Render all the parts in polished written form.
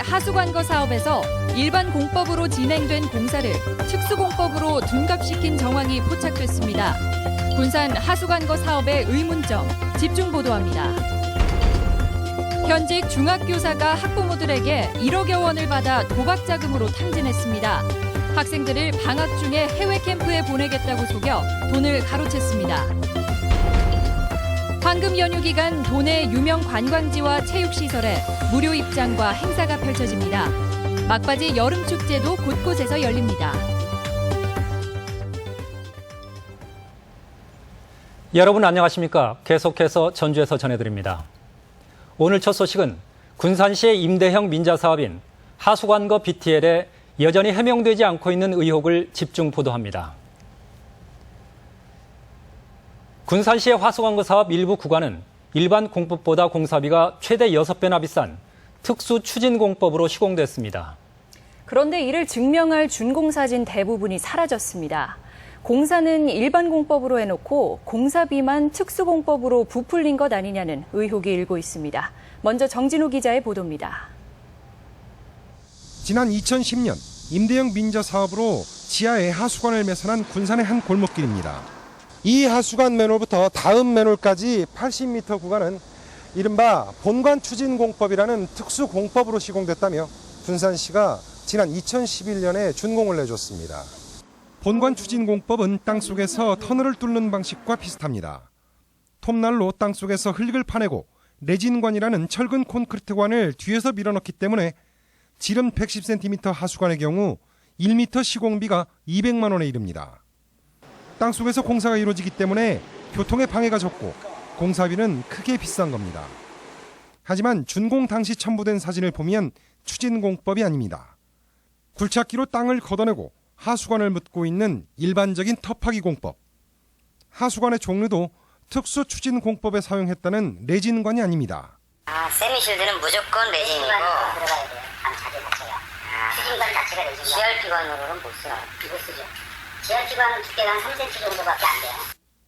하수관거 사업에서 일반 공법으로 진행된 공사를 특수공법으로 둔갑시킨 정황이 포착됐습니다. 군산 하수관거 사업의 의문점 집중 보도합니다. 현직 중학교사가 학부모들에게 1억여 원을 받아 도박 자금으로 탕진했습니다. 학생들을 방학 중에 해외 캠프에 보내겠다고 속여 돈을 가로챘습니다. 황금 연휴 기간 도내 유명 관광지와 체육시설에 무료 입장과 행사가 펼쳐집니다. 막바지 여름 축제도 곳곳에서 열립니다. 여러분 안녕하십니까? 계속해서 전주에서 전해드립니다. 오늘 첫 소식은 군산시의 임대형 민자사업인 하수관거 BTL에 여전히 해명되지 않고 있는 의혹을 집중 보도합니다. 군산시의 하수관거 사업 일부 구간은 일반 공법보다 공사비가 최대 6배나 비싼 특수 추진공법으로 시공됐습니다. 그런데 이를 증명할 준공사진 대부분이 사라졌습니다. 공사는 일반 공법으로 해놓고 공사비만 특수공법으로 부풀린 것 아니냐는 의혹이 일고 있습니다. 먼저 정진우 기자의 보도입니다. 지난 2010년 임대형 민자 사업으로 지하에 하수관을 매선한 군산의 한 골목길입니다. 이 하수관 맨홀부터 다음 맨홀까지 80m 구간은 이른바 본관 추진공법이라는 특수공법으로 시공됐다며 군산시가 지난 2011년에 준공을 내줬습니다. 본관 추진공법은 땅속에서 터널을 뚫는 방식과 비슷합니다. 톱날로 땅속에서 흙을 파내고 레진관이라는 철근 콘크리트관을 뒤에서 밀어넣기 때문에 지름 110cm 하수관의 경우 1m 시공비가 200만 원에 이릅니다. 땅속에서 공사가 이루어지기 때문에 교통에 방해가 적고 공사비는 크게 비싼 겁니다. 하지만 준공 당시 첨부된 사진을 보면 추진공법이 아닙니다. 굴착기로 땅을 걷어내고 하수관을 묻고 있는 일반적인 터파기 공법. 하수관의 종류도 특수 추진공법에 사용했다는 레진관이 아닙니다. 세미실드는 무조건 레진이고 들어가야 돼요. 자재 자체가. 추진관 자체가 레진이고 GRP관으로는 못 써요. 이거 쓰죠. GRP관은 두께가 한 3cm 정도밖에 안 돼요.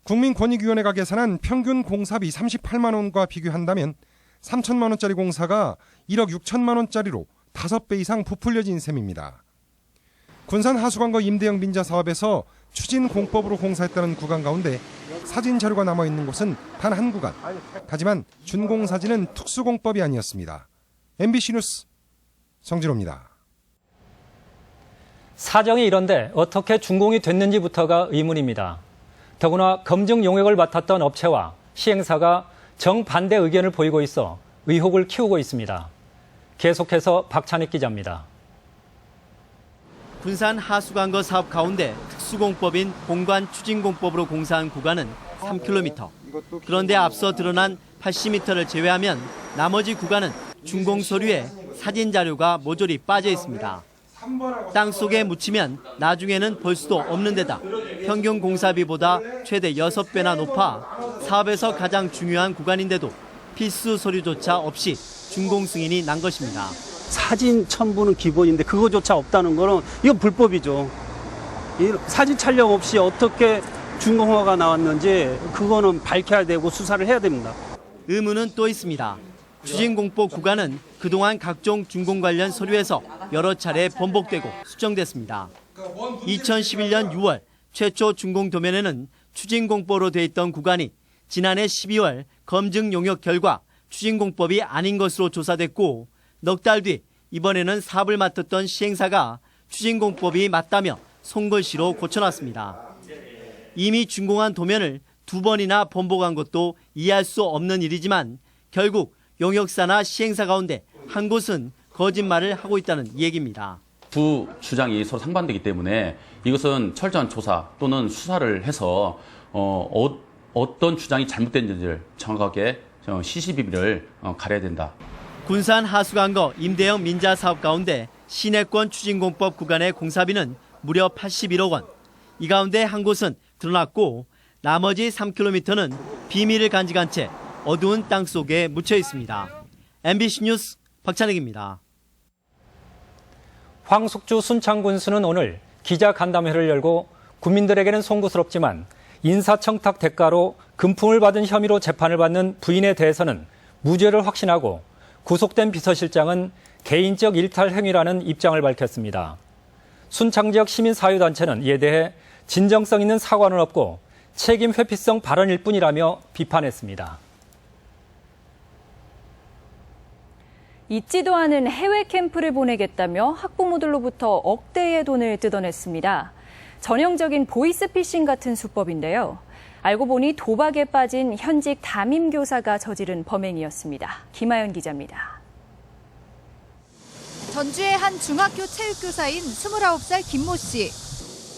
국민권익위원회가 계산한 평균 공사비 38만 원과 비교한다면 3천만 원짜리 공사가 1억 6천만 원짜리로 5배 이상 부풀려진 셈입니다. 군산 하수관거 임대형 민자 사업에서 추진공법으로 공사했다는 구간 가운데 사진 자료가 남아있는 곳은 단 한 구간. 하지만 준공 사진은 특수공법이 아니었습니다. MBC 뉴스 정진호입니다. 사정이 이런데 어떻게 준공이 됐는지부터가 의문입니다. 더구나 검증 용역을 맡았던 업체와 시행사가 정반대 의견을 보이고 있어 의혹을 키우고 있습니다. 계속해서 박찬익 기자입니다. 군산 하수관거 사업 가운데 특수공법인 본관 추진공법으로 공사한 구간은 3km. 그런데 앞서 드러난 80m를 제외하면 나머지 구간은 준공 서류에 사진 자료가 모조리 빠져 있습니다. 땅속에 묻히면 나중에는 볼 수도 없는 데다 평균 공사비보다 최대 6배나 높아 사업에서 가장 중요한 구간인데도 필수 서류조차 없이 준공 승인이 난 것입니다. 사진 첨부는 기본인데 그거조차 없다는 거는 이건 불법이죠. 사진 촬영 없이 어떻게 준공허가 나왔는지 그거는 밝혀야 되고 수사를 해야 됩니다. 의문은 또 있습니다. 추진공법 구간은 그동안 각종 준공 관련 서류에서 여러 차례 번복되고 수정됐습니다. 2011년 6월 최초 준공 도면에는 추진공법으로 돼 있던 구간이 지난해 12월 검증 용역 결과 추진공법이 아닌 것으로 조사됐고 넉 달 뒤 이번에는 사업을 맡았던 시행사가 추진공법이 맞다며 송글씨로 고쳐놨습니다. 이미 준공한 도면을 2번이나 번복한 것도 이해할 수 없는 일이지만 결국 용역사나 시행사 가운데 한 곳은 거짓말을 하고 있다는 얘기입니다. 두 주장이 서로 상반되기 때문에 이것은 철저한 조사 또는 수사를 해서 어떤 주장이 잘못된지를 정확하게 시시비비를 가려야 된다. 군산 하수관거 임대형 민자 사업 가운데 시내권 추진공법 구간의 공사비는 무려 81억 원. 이 가운데 한 곳은 드러났고 나머지 3km는 비밀을 간직한 채 어두운 땅 속에 묻혀 있습니다. MBC 뉴스 박찬익입니다. 황숙주 순창군수는 오늘 기자간담회를 열고 국민들에게는 송구스럽지만 인사청탁 대가로 금품을 받은 혐의로 재판을 받는 부인에 대해서는 무죄를 확신하고 구속된 비서실장은 개인적 일탈 행위라는 입장을 밝혔습니다. 순창 지역 시민사회단체는 이에 대해 진정성 있는 사과는 없고 책임 회피성 발언일 뿐이라며 비판했습니다. 잊지도 않은 해외 캠프를 보내겠다며 학부모들로부터 억대의 돈을 뜯어냈습니다. 전형적인 보이스피싱 같은 수법인데요. 알고 보니 도박에 빠진 현직 담임교사가 저지른 범행이었습니다. 김하연 기자입니다. 전주의 한 중학교 체육교사인 29살 김모 씨.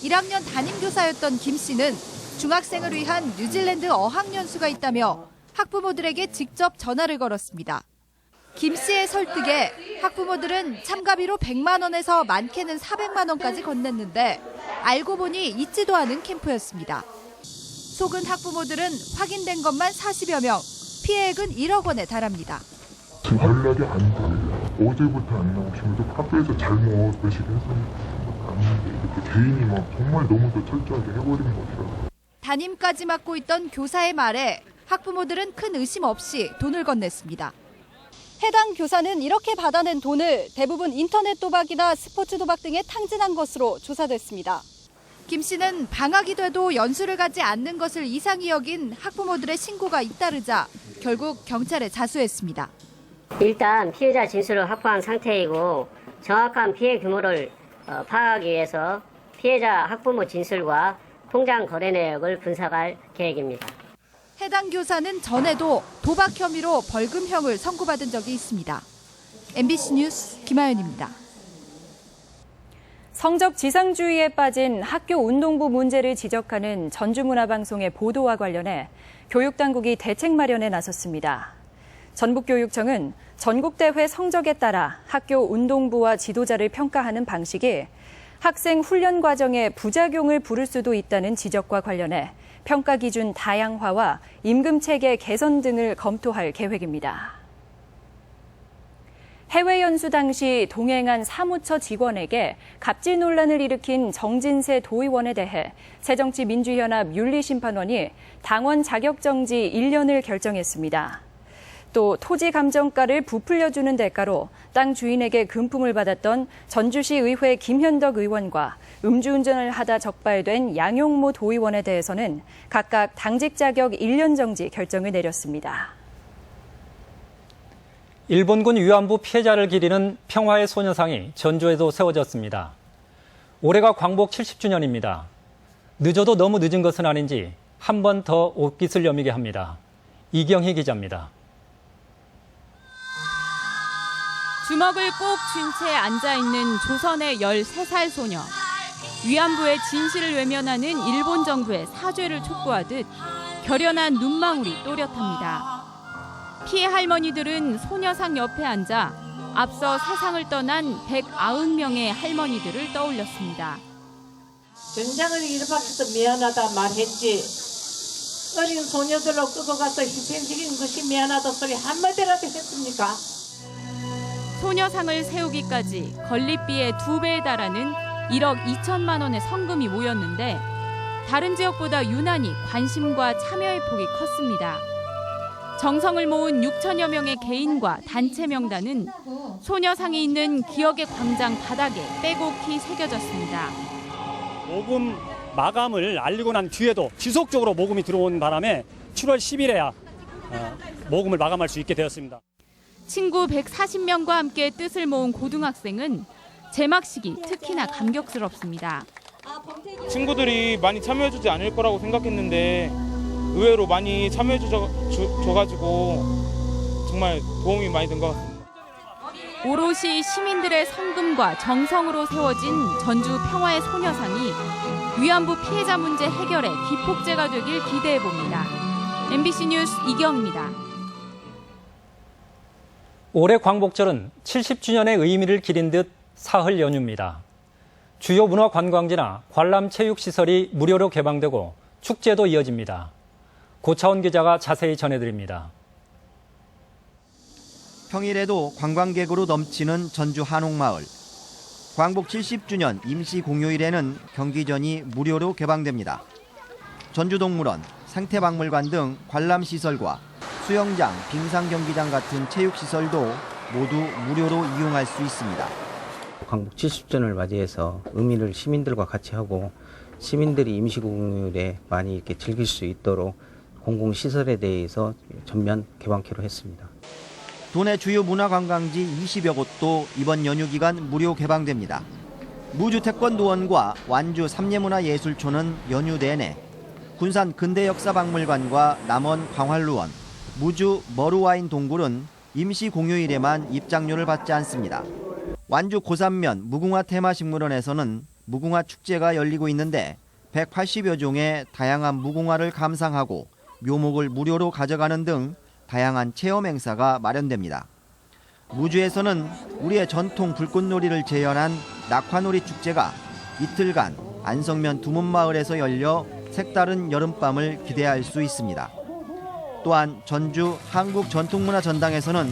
1학년 담임교사였던 김 씨는 중학생을 위한 뉴질랜드 어학연수가 있다며 학부모들에게 직접 전화를 걸었습니다. 김 씨의 설득에 학부모들은 참가비로 100만 원에서 많게는 400만 원까지 건넸는데 알고 보니 잊지도 않은 캠프였습니다. 속은 학부모들은 확인된 것만 40여 명, 피해액은 1억 원에 달합니다. 지금 연락이 안 돼요. 어제부터 안 나오시면서 학교에서 잘못 배시를 해서 아닌데 이렇게 개인이 막 정말 너무 더 철저하게 해버린 거더라고요. 담임까지 맡고 있던 교사의 말에 학부모들은 큰 의심 없이 돈을 건넸습니다. 해당 교사는 이렇게 받아낸 돈을 대부분 인터넷 도박이나 스포츠 도박 등에 탕진한 것으로 조사됐습니다. 김 씨는 방학이 돼도 연수를 가지 않는 것을 이상히 여긴 학부모들의 신고가 잇따르자 결국 경찰에 자수했습니다. 일단 피해자 진술을 확보한 상태이고 정확한 피해 규모를 파악하기 위해서 피해자 학부모 진술과 통장 거래 내역을 분석할 계획입니다. 해당 교사는 전에도 도박 혐의로 벌금형을 선고받은 적이 있습니다. MBC 뉴스 김하연입니다. 성적 지상주의에 빠진 학교 운동부 문제를 지적하는 전주문화방송의 보도와 관련해 교육당국이 대책 마련에 나섰습니다. 전북교육청은 전국대회 성적에 따라 학교 운동부와 지도자를 평가하는 방식이 학생 훈련 과정에 부작용을 부를 수도 있다는 지적과 관련해 평가 기준 다양화와 임금 체계 개선 등을 검토할 계획입니다. 해외 연수 당시 동행한 사무처 직원에게 갑질 논란을 일으킨 정진세 도의원에 대해 새정치민주연합 윤리심판원이 당원 자격 정지 1년을 결정했습니다. 또 토지 감정가를 부풀려주는 대가로 땅 주인에게 금품을 받았던 전주시 의회 김현덕 의원과 음주운전을 하다 적발된 양용모 도의원에 대해서는 각각 당직 자격 1년 정지 결정을 내렸습니다. 일본군 위안부 피해자를 기리는 평화의 소녀상이 전주에도 세워졌습니다. 올해가 광복 70주년입니다. 늦어도 너무 늦은 것은 아닌지 한 번 더 옷깃을 여미게 합니다. 이경희 기자입니다. 주먹을 꼭 쥔 채 앉아있는 조선의 13살 소녀. 위안부의 진실을 외면하는 일본 정부의 사죄를 촉구하듯 결연한 눈망울이 또렷합니다. 피해 할머니들은 소녀상 옆에 앉아 앞서 세상을 떠난 190명의 할머니들을 떠올렸습니다. 전장을 잃어박혀서 미안하다 말했지. 어린 소녀들로 끌고 가서 희생시킨 것이 미안하다 소리 한마디라도 했습니까? 소녀상을 세우기까지 건립비의 2배에 달하는 1억 2천만 원의 성금이 모였는데 다른 지역보다 유난히 관심과 참여의 폭이 컸습니다. 정성을 모은 6천여 명의 개인과 단체 명단은 소녀상이 있는 기억의 광장 바닥에 빼곡히 새겨졌습니다. 모금 마감을 알리고 난 뒤에도 지속적으로 모금이 들어오는 바람에 7월 10일에야 모금을 마감할 수 있게 되었습니다. 친구 140명과 함께 뜻을 모은 고등학생은 제막식이 특히나 감격스럽습니다. 친구들이 많이 참여해주지 않을 거라고 생각했는데 의외로 많이 참여해줘가지고 정말 도움이 많이 된 것 같습니다. 오롯이 시민들의 성금과 정성으로 세워진 전주 평화의 소녀상이 위안부 피해자 문제 해결의 기폭제가 되길 기대해봅니다. MBC 뉴스 이경입니다. 올해 광복절은 70주년의 의미를 기린 듯 사흘 연휴입니다. 주요 문화관광지나 관람체육시설이 무료로 개방되고 축제도 이어집니다. 고차원 기자가 자세히 전해드립니다. 평일에도 관광객으로 넘치는 전주 한옥마을. 광복 70주년 임시 공휴일에는 경기전이 무료로 개방됩니다. 전주동물원, 생태박물관 등 관람시설과 수영장, 빙상경기장 같은 체육시설도 모두 무료로 이용할 수 있습니다. 광복 70주년을 맞이해서 의미를 시민들과 같이 하고 시민들이 임시공휴일에 많이 이렇게 즐길 수 있도록 공공시설에 대해서 전면 개방키로 했습니다. 도내 주요 문화관광지 20여 곳도 이번 연휴 기간 무료 개방됩니다. 무주 태권도원과 완주 삼례문화예술촌은 연휴 내내, 군산 근대역사박물관과 남원 광활루원, 무주 머루와인 동굴은 임시 공휴일에만 입장료를 받지 않습니다. 완주 고산면 무궁화 테마식물원에서는 무궁화 축제가 열리고 있는데 180여 종의 다양한 무궁화를 감상하고 묘목을 무료로 가져가는 등 다양한 체험 행사가 마련됩니다. 무주에서는 우리의 전통 불꽃놀이를 재현한 낙화놀이 축제가 이틀간 안성면 두문마을에서 열려 색다른 여름밤을 기대할 수 있습니다. 또한 전주 한국전통문화전당에서는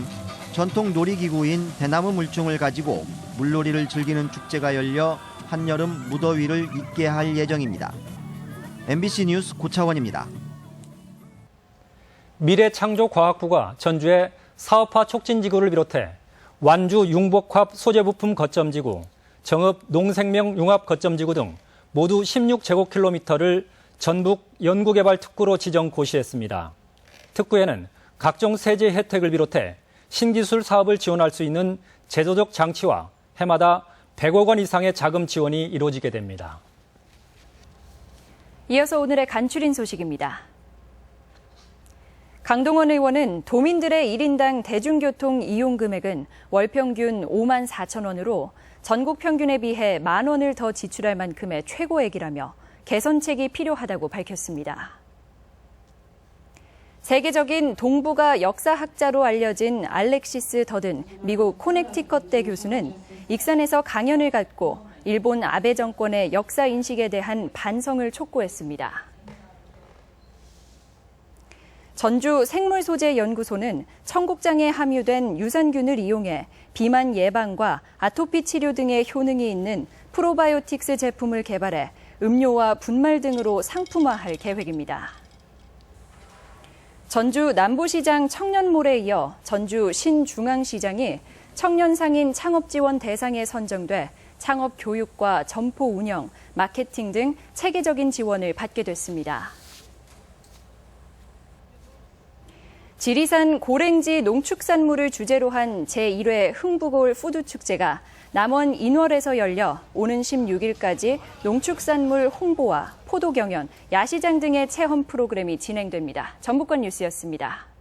전통 놀이기구인 대나무 물총을 가지고 물놀이를 즐기는 축제가 열려 한여름 무더위를 잊게 할 예정입니다. MBC 뉴스 고차원입니다. 미래창조과학부가 전주의 사업화 촉진지구를 비롯해 완주 융복합 소재부품 거점지구, 정읍 농생명 융합 거점지구 등 모두 16제곱킬로미터를 전북 연구개발특구로 지정 고시했습니다. 특구에는 각종 세제 혜택을 비롯해 신기술 사업을 지원할 수 있는 제도적 장치와 해마다 100억 원 이상의 자금 지원이 이루어지게 됩니다. 이어서 오늘의 간추린 소식입니다. 강동원 의원은 도민들의 1인당 대중교통 이용 금액은 월 평균 5만 4천 원으로 전국 평균에 비해 1만 원을 더 지출할 만큼의 최고액이라며 개선책이 필요하다고 밝혔습니다. 세계적인 동북아 역사학자로 알려진 알렉시스 더든 미국 코넥티컷대 교수는 익산에서 강연을 갖고 일본 아베 정권의 역사 인식에 대한 반성을 촉구했습니다. 전주 생물소재연구소는 청국장에 함유된 유산균을 이용해 비만 예방과 아토피 치료 등의 효능이 있는 프로바이오틱스 제품을 개발해 음료와 분말 등으로 상품화할 계획입니다. 전주 남부시장 청년몰에 이어 전주 신중앙시장이 청년상인 창업지원 대상에 선정돼 창업 교육과 점포 운영, 마케팅 등 체계적인 지원을 받게 됐습니다. 지리산 고랭지 농축산물을 주제로 한 제1회 흥부골 푸드축제가 남원 인월에서 열려 오는 16일까지 농축산물 홍보와 포도 경연, 야시장 등의 체험 프로그램이 진행됩니다. 전북권 뉴스였습니다.